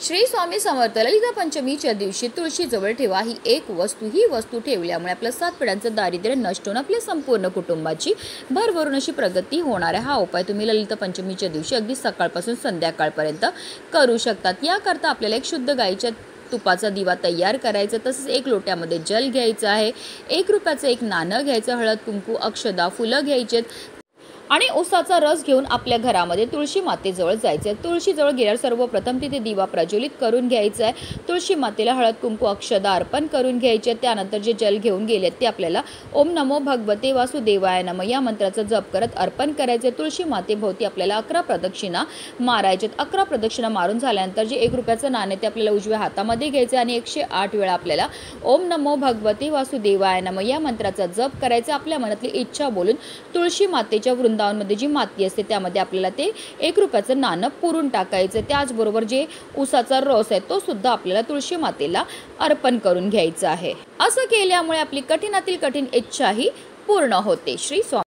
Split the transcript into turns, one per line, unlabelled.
श्री स्वामी समर्थ ललिता पंचमीच्या दिवशी तुळशीजवळ ठेवा ही वस्तू ठेवल्यामुळे आपल्या 7 पिढ्यांचं दारिद्र्य नष्ट होऊन आपल्या संपूर्ण कुटुंबाची भरभरून अशी प्रगती होणार आहे। हा उपाय तुम्ही ललिता पंचमीच्या दिवशी अगदी सकाळपासून संध्याकाळपर्यंत करू शकतात। याकरता आपल्याला एक शुद्ध गाईच्या तुपाचा दिवा तयार करायचा, तसेच 1 लोट्यामध्ये जल घ्यायचं आहे, 1 रुपयाचं एक नाणं घ्यायचं, हळद कुंकू अक्षदा फुलं घ्यायचेत आणि उसाचा रस घेऊन आपल्या घरामध्ये तुळशी मातेजवळ जायचं। तुळशीजवळ गेल्यावर सर्वप्रथम तिथे दिवा प्रज्वलित करून घ्यायचा आहे। तुळशी मातेला हळद कुंकू अक्षदा अर्पण करून घ्यायचे। त्यानंतर जे जल घेऊन गेलेत ते आपल्याला ओम नमो भगवते वासुदेवाय नमः या मंत्राचा जप करत अर्पण करायचे। तुळशी मातेभोवती आपल्याला 11 प्रदक्षिणा मारायच्यात। 11 प्रदक्षिणा मारून झाल्यानंतर जे 1 रुपयाचं नाणे ते आपल्याला उजव्या हातामध्ये घ्यायचे आणि 108 वेळा आपल्याला ओम नमो भगवते वासुदेवाय नमः या मंत्राचा जप करायचा। आपल्या मनातली इच्छा बोलून तुळशी मातेच्या मध्ये जी माती असते त्यामध्ये आपल्याला ते 1 रुपयाचं नाणं पुरून टाकायचं। त्याचबरोबर जे उसाचा रस आहे तो सुद्धा आपल्याला तुळशी मातेला अर्पण करून घ्यायचा आहे। असं केल्यामुळे आपली कठीणातील कठीण इच्छा ही पूर्ण होते। श्री स्वामी